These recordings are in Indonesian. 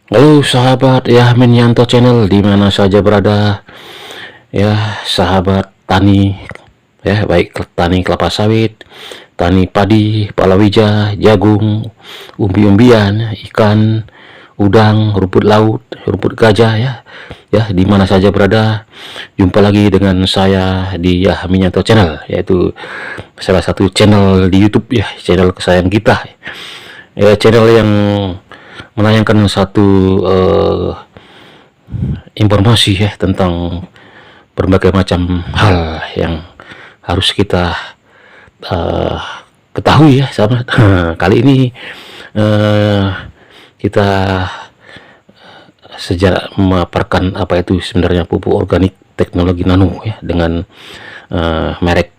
Halo sahabat ya, Minyanto Channel di mana saja berada ya, sahabat tani ya, baik tani kelapa sawit, tani padi, palawija, jagung, umbi-umbian, ikan, udang, rumput laut, rumput gajah ya. Ya, di mana saja berada, jumpa lagi dengan saya di ya Minyanto Channel, yaitu salah satu channel di YouTube ya, channel kesayangan kita. Ya, channel yang menayangkan satu informasi ya tentang berbagai macam hal yang harus kita uh, ketahui ya sahabat. Kali ini kita sejarah memaparkan apa itu sebenarnya pupuk organik teknologi nano ya, dengan merek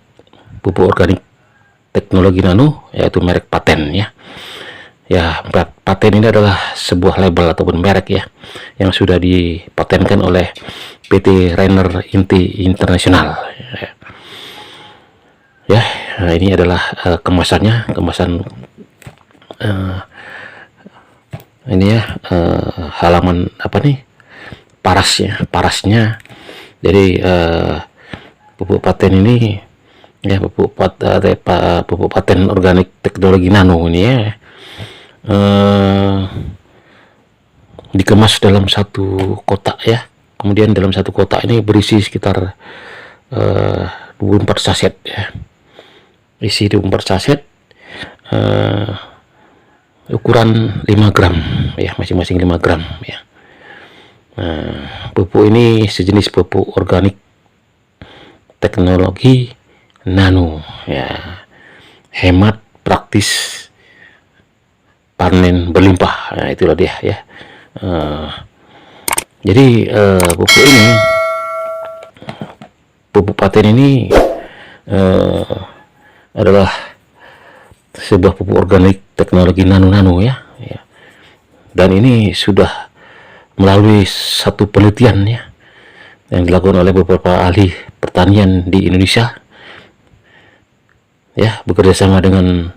pupuk organik teknologi nano, yaitu merek paten ya. Ya, paten ini adalah sebuah label ataupun merek ya yang sudah dipatenkan oleh PT Rainer Inti Internasional. Ya, nah ini adalah kemasannya, kemasan ini ya, halaman apa nih, parasnya. Jadi pupuk paten ini ya, pupuk paten organik teknologi nano ini ya, dikemas dalam satu kotak ya. Kemudian dalam satu kotak ini berisi sekitar 24 saset ya. Isi 24 saset ukuran 5 gram ya, masing-masing 5 gram ya. Pupuk ini sejenis pupuk organik teknologi nano ya, hemat, praktis, panen berlimpah. Nah, itulah dia ya. Jadi pupuk paten ini adalah sebuah pupuk organik teknologi nano ya, ya. Dan ini sudah melalui satu penelitian ya yang dilakukan oleh beberapa ahli pertanian di Indonesia ya, bekerjasama dengan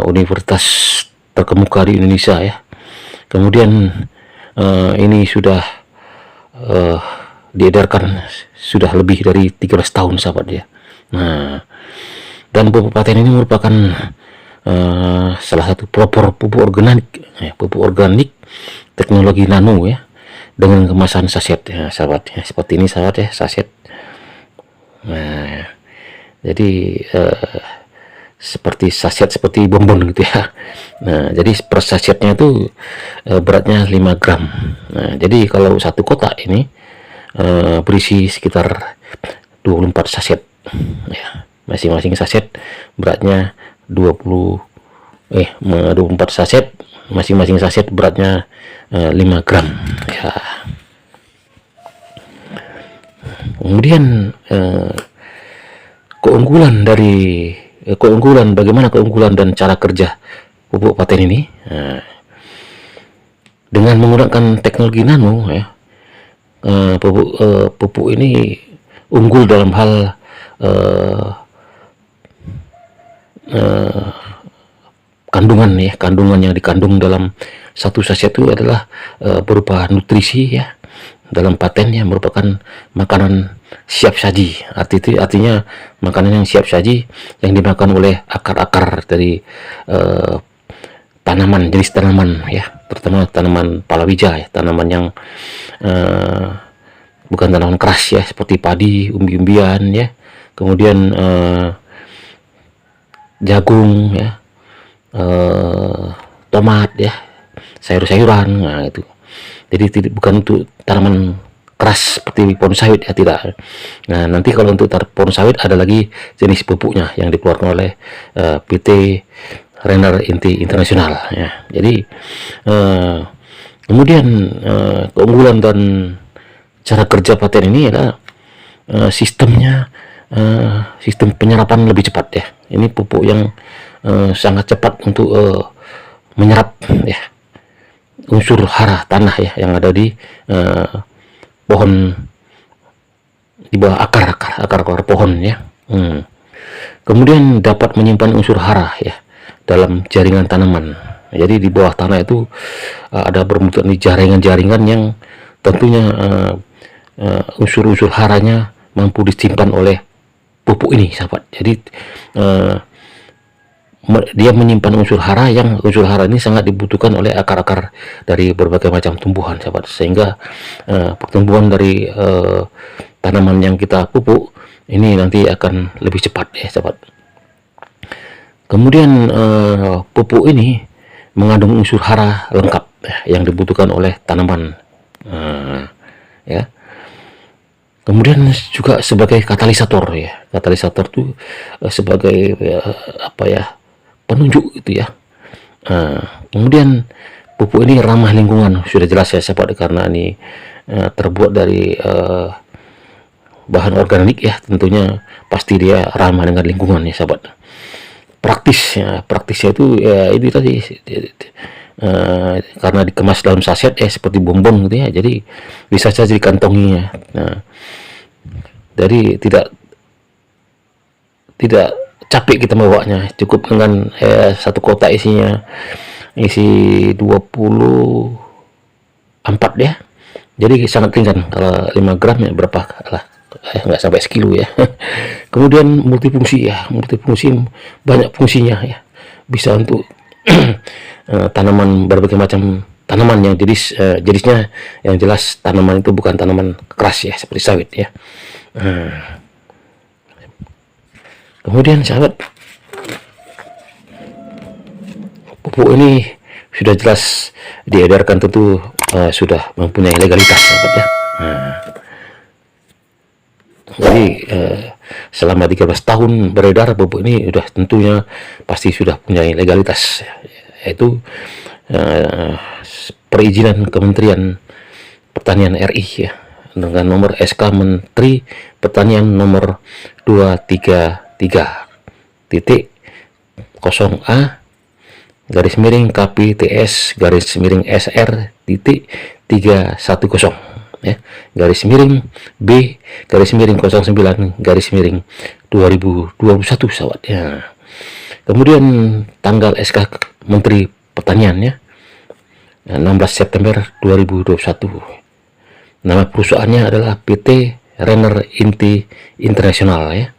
universitas terkemuka di Indonesia ya. Kemudian ini sudah diedarkan sudah lebih dari 13 tahun sahabat ya. Nah, dan pupuk paten ini merupakan salah satu pelopor pupuk organik ya, pupuk organik teknologi nano ya, dengan kemasan saset ya sahabat ya, seperti ini sahabat ya, saset. Nah, jadi seperti saset, seperti bonbon gitu ya. Nah, jadi per sasetnya itu beratnya 5 gram. Nah, jadi kalau satu kotak ini berisi sekitar 24 saset ya. Masing-masing saset beratnya 24 saset, masing-masing saset beratnya 5 gram ya. Kemudian bagaimana keunggulan dan cara kerja pupuk paten ini. Dengan menggunakan teknologi nano ya, pupuk ini unggul dalam hal kandungan ya. Kandungan yang dikandung dalam satu saset itu adalah berupa nutrisi ya. Dalam paten yang merupakan makanan siap saji. Artinya makanan yang siap saji yang dimakan oleh akar-akar dari tanaman, jenis tanaman ya, terutama tanaman palawija ya, tanaman yang bukan tanaman keras ya, seperti padi, umbi-umbian ya, kemudian jagung ya, tomat ya, sayur-sayuran. Nah itu, jadi bukan untuk tanaman keras seperti pohon sawit ya, tidak. Nah, nanti kalau untuk pohon sawit ada lagi jenis pupuknya yang dikeluarkan oleh PT Rainer Inti Internasional ya. Jadi kemudian keunggulan dan cara kerja paten ini adalah sistemnya, sistem penyerapan lebih cepat ya. Ini pupuk yang sangat cepat untuk menyerap ya unsur hara tanah ya yang ada di pohon, di bawah akar pohon ya. Kemudian dapat menyimpan unsur hara ya dalam jaringan tanaman. Jadi di bawah tanah itu ada bermunculan jaringan-jaringan yang tentunya unsur-unsur haranya mampu disimpan oleh pupuk ini, sahabat. Jadi dia menyimpan unsur hara, yang unsur hara ini sangat dibutuhkan oleh akar-akar dari berbagai macam tumbuhan, sahabat, sehingga pertumbuhan dari tanaman yang kita pupuk ini nanti akan lebih cepat ya, sahabat. Kemudian pupuk ini mengandung unsur hara lengkap ya, yang dibutuhkan oleh tanaman ya. Kemudian juga sebagai katalisator ya. Katalisator itu sebagai apa ya, penunjuk gitu ya. Kemudian pupuk ini ramah lingkungan, sudah jelas ya, sahabat, karena ini terbuat dari bahan organik ya, tentunya pasti dia ramah dengan lingkungan ya, sahabat. Praktisnya itu ya ini tadi, karena dikemas dalam saset ya, seperti bonbon gitu ya, jadi bisa saja dikantongi ya. Nah, jadi tidak capek kita membawanya, cukup dengan satu kotak isi 24 ya, jadi sangat ringan. Kalau 5 gram ya berapa lah, nggak sampai sekilo ya. Kemudian multifungsi ya, banyak fungsinya ya, bisa untuk tanaman, berbagai macam tanaman yang jenisnya yang jelas tanaman itu bukan tanaman keras ya, seperti sawit ya. Kemudian sahabat, pupuk ini sudah jelas diedarkan, tentu sudah mempunyai legalitas, sahabat ya. Jadi selama 13 tahun beredar pupuk ini sudah tentunya pasti sudah punya legalitas, yaitu perizinan Kementerian Pertanian RI ya, dengan nomor SK Menteri Pertanian nomor 233.0A garis miring KPTS garis miring SR titik 310 ya, garis miring B garis miring 09 garis miring 2021, sahabat ya. Kemudian tanggal SK Menteri Pertanian ya, 16 September 2021. Nama perusahaannya adalah PT Renner Inti Internasional ya.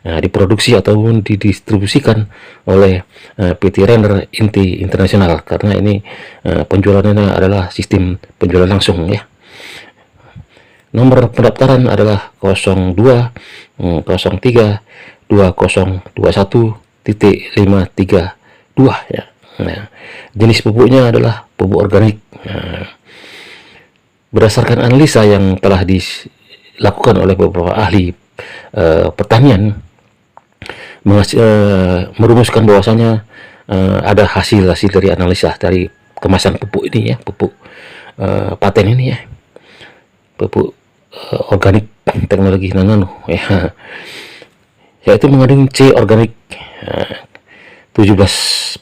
Nah, diproduksi ataupun didistribusikan oleh PT Renner Inti Internasional, karena ini penjualannya adalah sistem penjualan langsung ya. Nomor pendaftaran adalah 02032021.532 ya. Nah, jenis pupuknya adalah pupuk organik. Berdasarkan analisa yang telah dilakukan oleh beberapa ahli pertanian, merumuskan bahwasanya ada hasil dari analisa dari kemasan pupuk ini ya, pupuk paten ini ya, pupuk organik teknologi nano ya, yaitu mengandung C organik 17%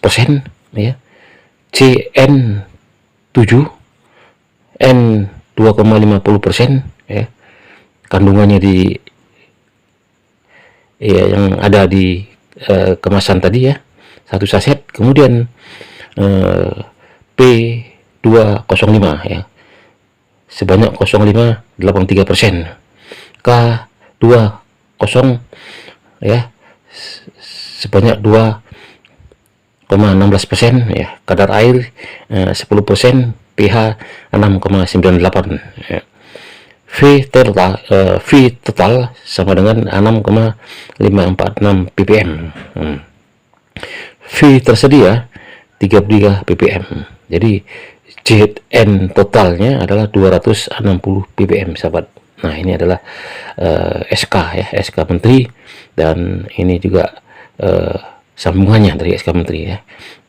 ya, CN7 N 2,50% ya, kandungannya di ya, yang ada di kemasan tadi ya, satu saset. Kemudian P205 ya, sebanyak 0,583%, K20 ya, sebanyak 2,16% ya, kadar air 10%, pH 6,98 ya. V total sama dengan 6,546 ppm. V tersedia 33 ppm. Jadi Zn totalnya adalah 260 ppm, sahabat. Nah, ini adalah SK ya, SK Menteri, dan ini juga sambungannya dari SK Menteri ya.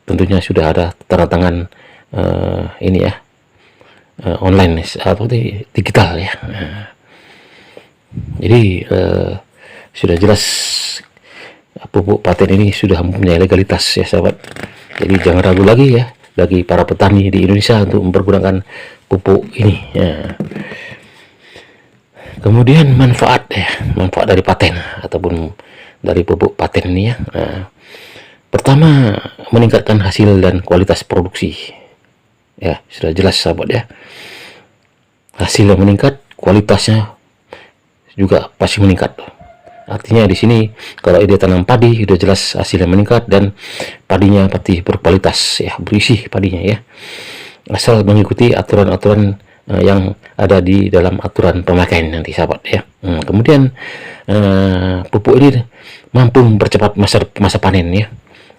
Tentunya sudah ada tanda tangan ini ya, online atau digital ya. Jadi sudah jelas pupuk paten ini sudah mempunyai legalitas ya, sahabat. Jadi jangan ragu lagi ya bagi para petani di Indonesia untuk mempergunakan pupuk ini ya. Kemudian manfaat dari paten ataupun dari pupuk paten ini ya. Pertama, meningkatkan hasil dan kualitas produksi. Ya, sudah jelas sahabat ya. Hasilnya meningkat, kualitasnya juga pasti meningkat. Artinya di sini kalau dia tanam padi sudah jelas hasilnya meningkat dan padinya pasti berkualitas ya, berisi padinya ya. Asal mengikuti aturan-aturan yang ada di dalam aturan pemakaian nanti sahabat ya. Kemudian pupuk ini mampu mempercepat masa panen ya.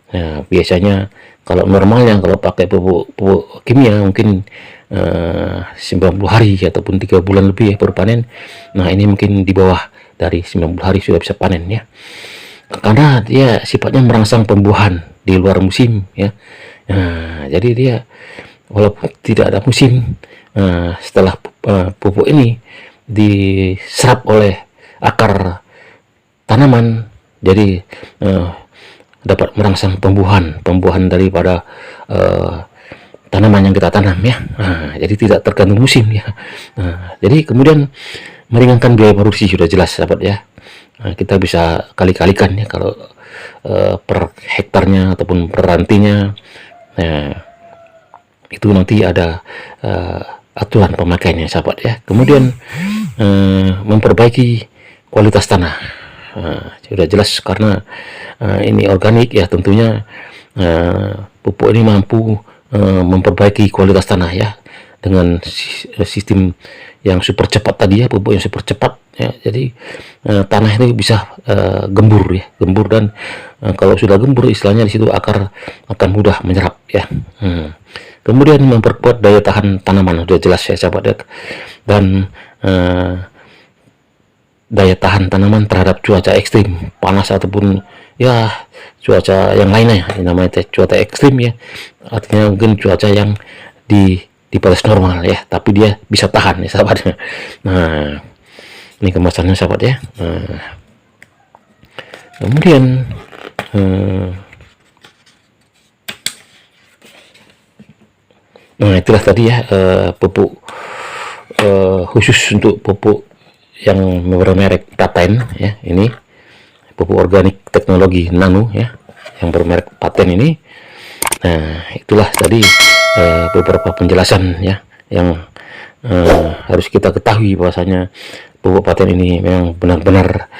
Nah, biasanya kalau normalnya kalau pakai pupuk kimia mungkin 90 hari ataupun 3 bulan lebih ya baru panen. Nah, ini mungkin di bawah dari 90 hari sudah bisa panen ya. Karena dia sifatnya merangsang pembuahan di luar musim ya. Nah, jadi dia walaupun tidak ada musim, setelah pupuk ini diserap oleh akar tanaman, jadi dapat merangsang pembuahan daripada tanaman yang kita tanam ya. Jadi tidak tergantung musim ya. Jadi kemudian meringankan biaya produksi sudah jelas sahabat ya. Kita bisa kali-kalikan ya kalau per hektarnya ataupun per rantinya. Itu nanti ada aturan pemakaiannya sahabat ya. Kemudian memperbaiki kualitas tanah. Sudah jelas karena ini organik ya, tentunya pupuk ini mampu memperbaiki kualitas tanah ya dengan sistem yang super cepat tadi ya, pupuk yang super cepat ya. Jadi tanah itu bisa gembur ya, gembur dan kalau sudah gembur istilahnya di situ akar akan mudah menyerap ya. Kemudian memperkuat daya tahan tanaman sudah jelas ya sahabat ya, dan daya tahan tanaman terhadap cuaca ekstrim, panas ataupun ya cuaca yang lainnya yang namanya cuaca ekstrim ya. Artinya mungkin cuaca yang di batas normal ya, tapi dia bisa tahan ya sahabat. Nah, ini kemasannya sahabat ya. Kemudian nah itulah tadi ya pupuk khusus untuk pupuk yang bermerek paten ya, ini pupuk organik teknologi nano ya yang bermerek paten ini. Nah, itulah tadi beberapa penjelasan ya yang harus kita ketahui bahwasanya pupuk paten ini memang benar-benar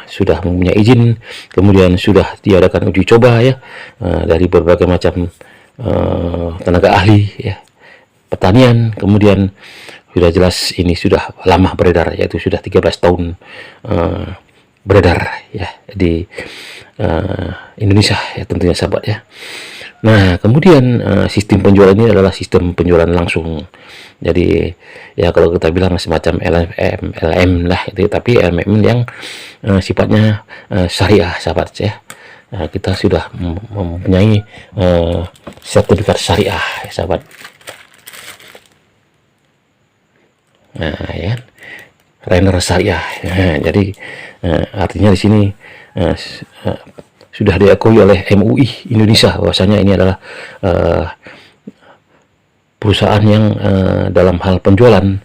sudah mempunyai izin, kemudian sudah diadakan uji coba ya dari berbagai macam tenaga ahli ya pertanian. Kemudian sudah jelas ini sudah lama beredar, yaitu sudah 13 tahun beredar ya di Indonesia ya tentunya sahabat ya. Nah, kemudian sistem penjualan ini adalah sistem penjualan langsung. Jadi ya kalau kita bilang semacam LM lah itu, tapi LM yang sifatnya syariah sahabat ya. Kita sudah mempunyai sertifikat syariah ya, sahabat. Nah, ya, Rainer syariah. Nah, jadi artinya di sini sudah diakui oleh MUI Indonesia bahwasanya ini adalah perusahaan yang dalam hal penjualan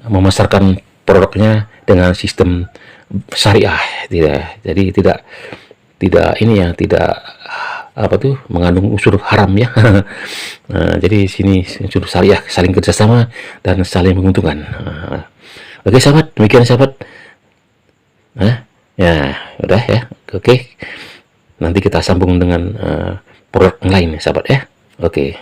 memasarkan produknya dengan sistem syariah, jadi tidak ini ya, tidak apa tuh mengandung unsur haram ya. Jadi sini unsur syariah, saling kerjasama dan saling menguntungkan. Oke sahabat, demikian sahabat. Ya udah ya, oke. Nanti kita sambung dengan produk lain sahabat ya. Oke.